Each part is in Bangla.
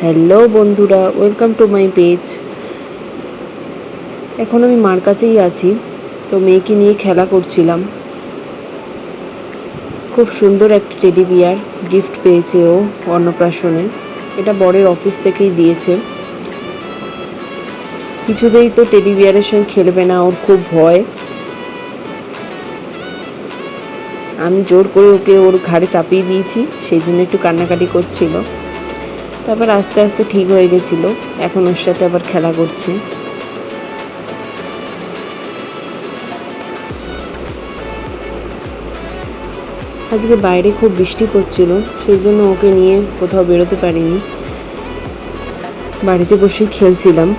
হ্যালো বন্ধুরা, ওয়েলকাম টু মাই পেজ। এখন আমি মার কাছেই আছি, তো মেয়েকে নিয়ে খেলা করছিলাম। খুব সুন্দর একটা টেডি বিয়ার গিফট পেয়েছে ও অন্নপ্রাশনে। এটা বরের অফিস থেকেই দিয়েছে। কিছুতেই তো টেডি বিয়ারের সঙ্গে খেলবে না, ওর খুব ভয়। আমি জোর করে ওকে ওর ঘাড়ে চাপিয়ে দিয়েছি, সেই জন্য একটু কান্নাকাটি করছিল। তারপর আস্তে আস্তে ঠিক হয়ে গেছিল, এখন ওর সাথে আবার খেলা করছে। আজকে বাইরে খুব বৃষ্টি পড়ছিল, সেই জন্য ওকে নিয়ে কোথাও বেরোতে পারিনি, বাড়িতে বসেই খেলছিলাম।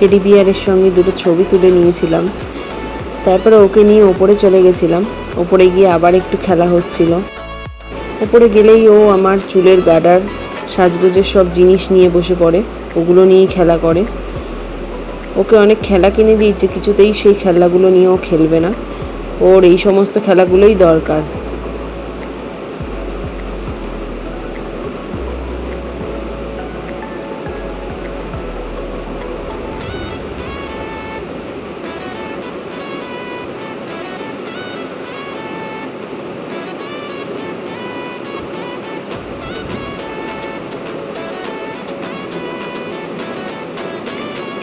টেডি বিয়ারের সঙ্গে দুটো ছবি তুলে নিয়েছিলাম। তারপরে ওকে নিয়ে ওপরে চলে গেছিলাম। ওপরে গিয়ে আবার একটু খেলা হচ্ছিল। ওপরে গেলেই ও আমার চুলের গার্ডার, সাজগোজের সব জিনিস নিয়ে বসে পড়ে, ওগুলো নিয়েই খেলা করে। ওকে অনেক খেলা কিনে দিয়েছে, কিছুতেই সেই খেলাগুলো নিয়ে ও খেলবে না। ওর এই সমস্ত খেলাগুলোই দরকার।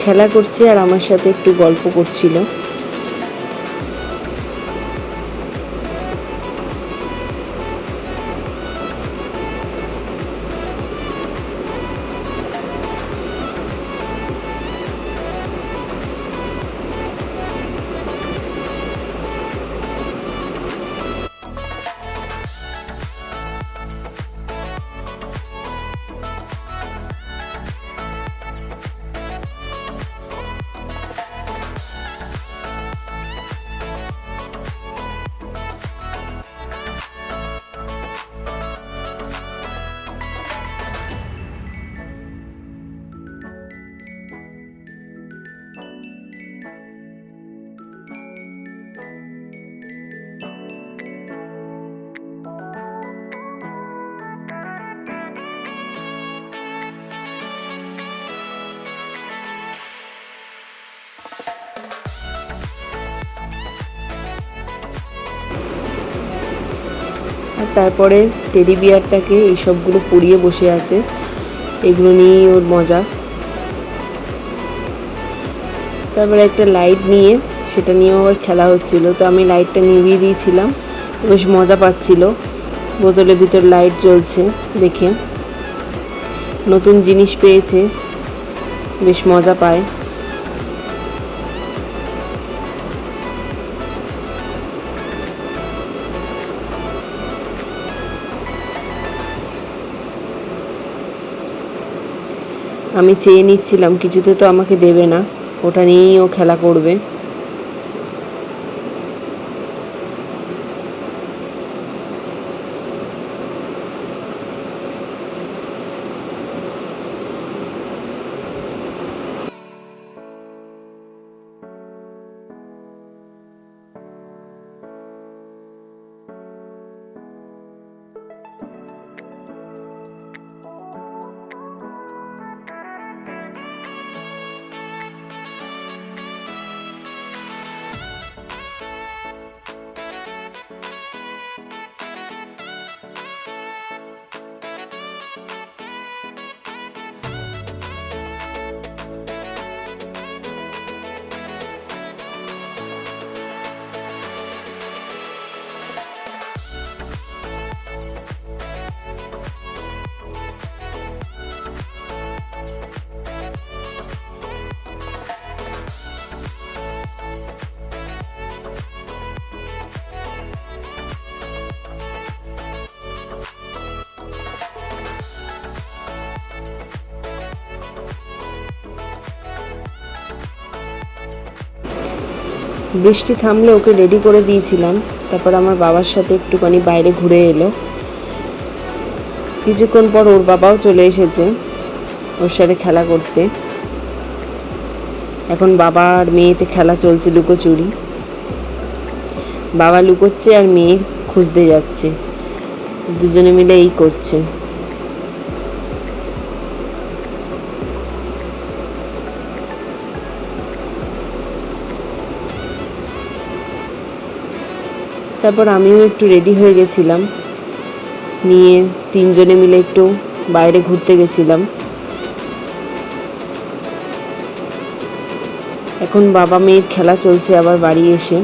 খেলা করছে আর আমার সাথে একটু গল্প করছিল। আর তারপরে টেডি বিয়ারটাকে এইসবগুলো পরিয়ে বসে আছে, এগুলো নিয়েই ওর মজা। তারপরে একটা লাইট নিয়ে সেটা নিয়েও আবার খেলা হচ্ছিল, তো আমি লাইটটা নিভিয়ে দিয়েছিলাম। বেশ মজা পাচ্ছিল, বোতলের ভিতর লাইট জ্বলছে দেখে। নতুন জিনিস পেয়েছে, বেশ মজা পায়। আমি চেয়ে নিচ্ছিলাম, কিছুতে তো আমাকে দেবে না, ওটা নিয়েই ও খেলা করবে। বৃষ্টি থামলে ওকে রেডি করে দিয়েছিলাম। তারপর আমার বাবার সাথে একটুখানি বাইরে ঘুরে এলো। কিছুক্ষণ পর ওর বাবাও চলে এসেছে। ওর সাথে খেলা করতে। এখন বাবা আর মেয়েতে খেলা চলছে লুকোচুরি। বাবা লুকোচ্ছে আর মেয়ে খুঁজতে যাচ্ছে, দুজনে মিলে এই করছে। তারপর আমিও একটু রেডি হয়ে গেছিলাম, নিয়ে তিনজনে মিলে একটু বাইরে ঘুরতে গেছিলাম। এখন বাবা মেয়ের খেলা চলছে আবার বাড়ি এসে।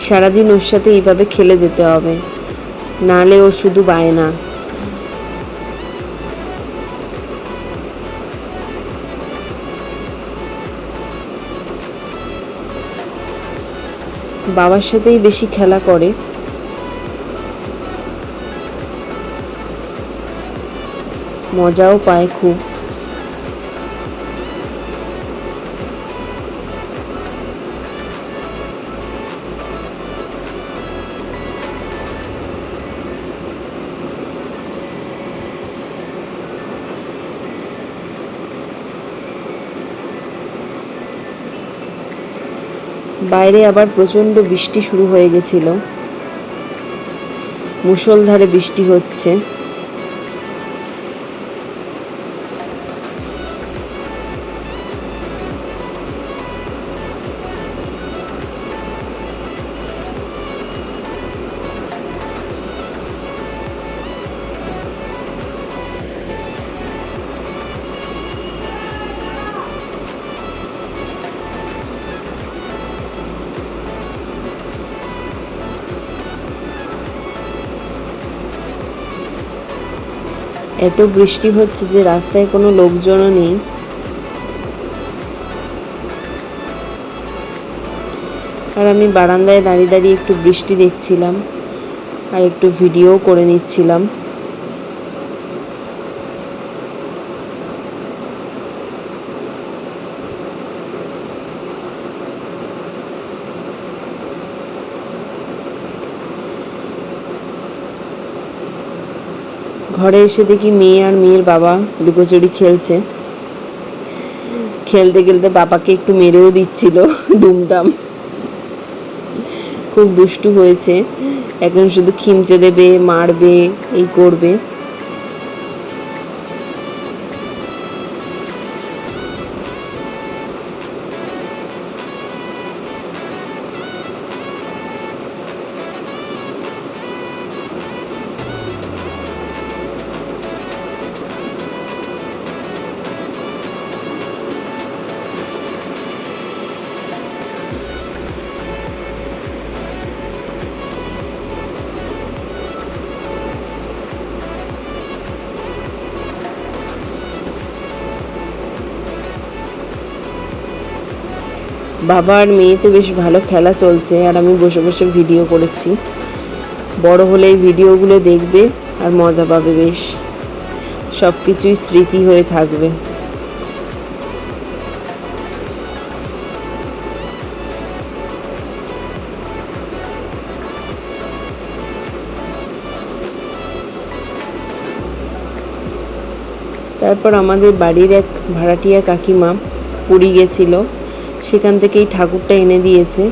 সারাদিন ওর সাথে এইভাবে খেলে যেতে হবে, নাহলে ওর শুধু বায়না। বাবার সাথেই বেশি খেলা করে। মজাও পায় খুব। বাইরে আবার প্রচণ্ড বৃষ্টি শুরু হয়ে গেছিল, মুষলধারে বৃষ্টি হচ্ছে। এত বৃষ্টি হচ্ছে যে রাস্তায় কোনো লোকজনও নেই। আর আমি বারান্দায় দাঁড়িয়ে দাঁড়িয়ে একটু বৃষ্টি দেখছিলাম আর একটু ভিডিও করে নিচ্ছিলাম। ঘরে এসে দেখি মেয়ে আর মেয়ের বাবা লুকোচুরি খেলছে। খেলতে খেলতে বাবাকে একটু মেরেও দিচ্ছিল দুমদাম। খুব দুষ্টু হয়েছে, এখন শুধু খিমচে দেবে, মারবে, এই করবে। বাবা আর মেয়েতে বেশ ভালো খেলা চলছে আর আমি বসে বসে ভিডিও করেছি। বড় হলে এই ভিডিওগুলো দেখবে আর মজা পাবে, বেশ সব কিছুই স্মৃতি হয়ে থাকবে। তারপর আমাদের বাড়ির এক ভাড়াটিয়া কাকিমা পুরী গেছিল, সেখান থেকে এই ঠাকুরটা এনে দিয়েছে।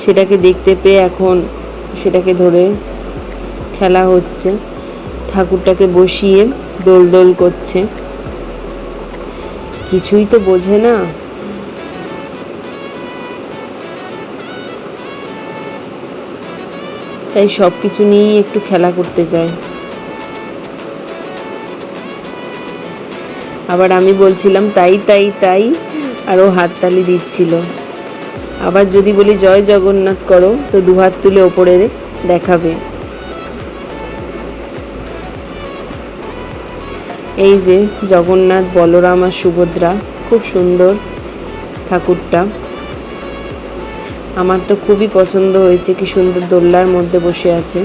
সেটাকে দেখতে পেয়ে এখন সেটাকে ধরে খেলা হচ্ছে, ঠাকুরটাকে বসিয়ে দোল দোল করছে। কিছুই তো বোঝে না। তাই সব কিছু নিয়েই একটু খেলা করতে চায়। আবার আমি বলছিলাম তাই তাই তাই, আর ও হাততালি দিচ্ছিল। আবার যদি বলি জয় জগন্নাথ করো তো দুহাত তুলে ওপরে দেখাবে। এই যে জগন্নাথ, বলরাম আর সুভদ্রা, খুব সুন্দর ঠাকুরটা। আমার তো খুবই পছন্দ হয়েছে, কি সুন্দর দোলনার মধ্যে বসে আছে।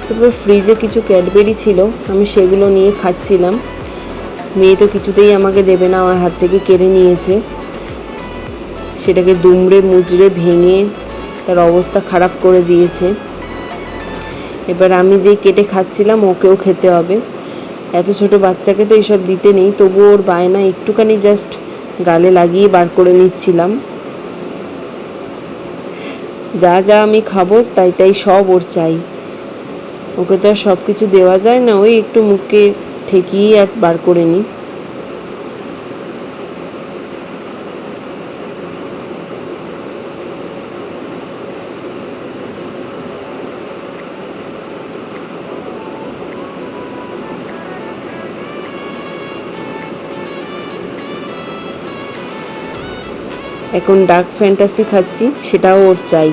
তারপর ফ্রিজে কিছু ক্যাডবেরি ছিল, আমি সেগুলো নিয়ে খাচ্ছিলাম। মেয়ে তো কিছুতেই আমাকে দেবে না, আমার হাত থেকে কেড়ে নিয়েছে। সেটাকে দুমড়ে মুচড়ে ভেঙে তার অবস্থা খারাপ করে দিয়েছে। এবার আমি যেই কেটে খাচ্ছিলাম ওকেও খেতে হবে। এত ছোট বাচ্চাকে তো এইসব দিতে নেই, তবুও ওর বায়না একটুখানি জাস্ট গালে লাগিয়ে বার করে নিচ্ছিলাম। যা যা আমি খাবো তাই তাই সব ওর চাই। ওকে তো আর সব কিছু দেওয়া যায় না, ওই একটু মুখে ঠেকিয়ে আর বার করে নিই। এখন ডার্ক ফ্যান্টাসি খাচ্ছি, সেটাও ওর চাই।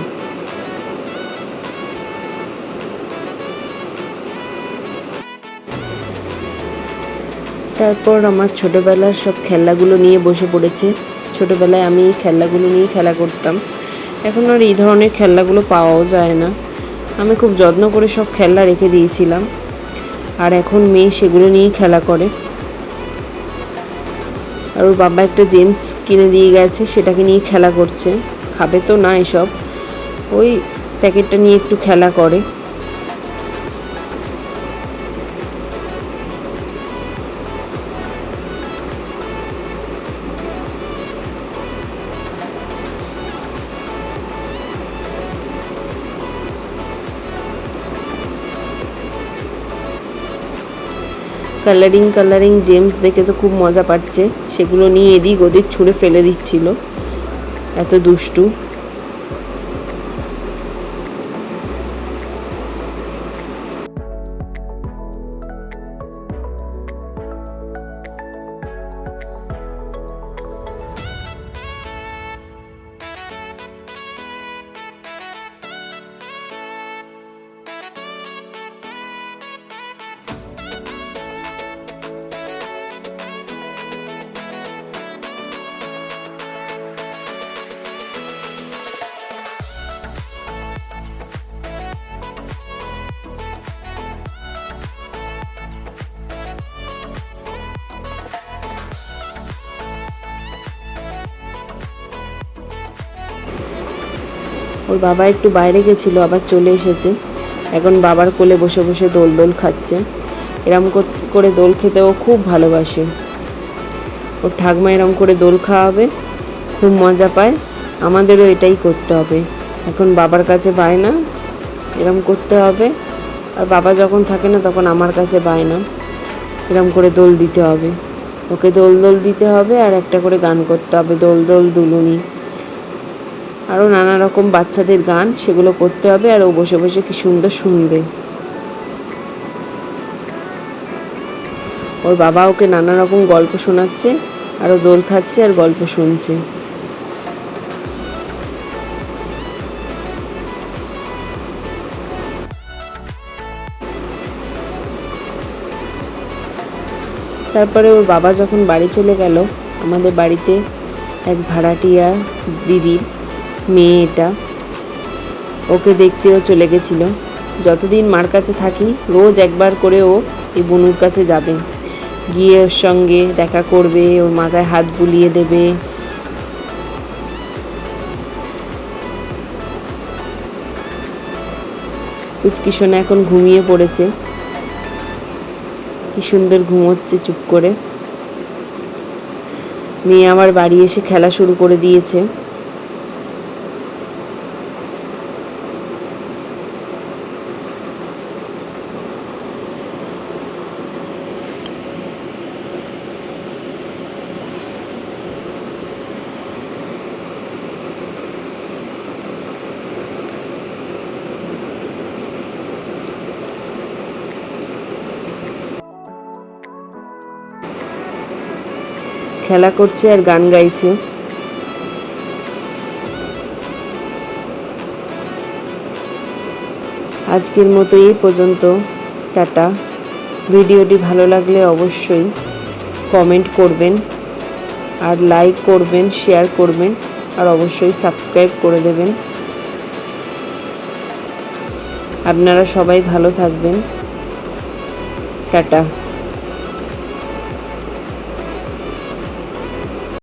তারপর আমার ছোটোবেলার সব খেলনাগুলো নিয়ে বসে পড়েছে। ছোটোবেলায় আমি এই খেলনাগুলো নিয়ে খেলা করতাম। এখন আর এই ধরনের খেলনাগুলো পাওয়াও যায় না। আমি খুব যত্ন করে সব খেলনা রেখে দিয়েছিলাম, আর এখন মেয়ে সেগুলো নিয়েই খেলা করে। আর ওর বাবা একটা জেমস কিনে দিয়ে গেছে, সেটাকে নিয়ে খেলা করছে। খাবে তো না এসব, ওই প্যাকেটটা নিয়ে একটু খেলা করে। কালারিং জেমস দেখে তো খুব মজা পাচ্ছে, সেগুলো নিয়ে এদিক ওদিক ছুঁড়ে ফেলে দিচ্ছিল, এত দুষ্টু। ওর বাবা একটু বাইরে গেছিল, আবার চলে এসেছে। এখন বাবার কোলে বসে বসে দোল খাচ্ছে। এরম করে দোল খেতে ও খুব ভালোবাসে। ওর ঠাকমা এরম করে দোল খাওয়াবে, খুব মজা পায়। আমাদেরও এটাই করতে হবে। এখন বাবার কাছে বায়না এরম করতে হবে, আর বাবা যখন থাকে না তখন আমার কাছে বায়না এরম করে দোল দিতে হবে। ওকে দোল দিতে হবে, আর একটা করে গান করতে হবে, দোল দুলুনি, আরও নানা রকম বাচ্চাদের গান, সেগুলো করতে হবে। আর ও বসে বসে কি সুন্দর শুনবে। ওর বাবা ওকে নানা রকম গল্প শোনাচ্ছে, আর ও দোল খাচ্ছে আর গল্প শুনছে। তারপরে ওর বাবা যখন বাড়ি চলে গেল, আমাদের বাড়িতে এক ভাড়াটিয়া দিদির মেয়ে, এটা ওকে দেখতেও চলে গেছিলো। যতদিন মার কাছে থাকি রোজ একবার করে ও এই বনুর কাছে যাবে, গিয়ে ওর সঙ্গে দেখা করবে, ওর মাথায় হাত বুলিয়ে দেবে। পুচকি সোনা এখন ঘুমিয়ে পড়েছে, কি সুন্দর ঘুমোচ্ছে চুপ করে। মেয়ে আমার বাড়ি এসে খেলা শুরু করে দিয়েছে। খেলা করছে আর গান গাইছে। আজকের মতো এই পর্যন্ত, টাটা। ভিডিওটি ভালো লাগলে অবশ্যই কমেন্ট করবেন, আর লাইক করবেন, শেয়ার করবেন, আর অবশ্যই সাবস্ক্রাইব করে দেবেন। আপনারা সবাই ভালো থাকবেন। টাটা।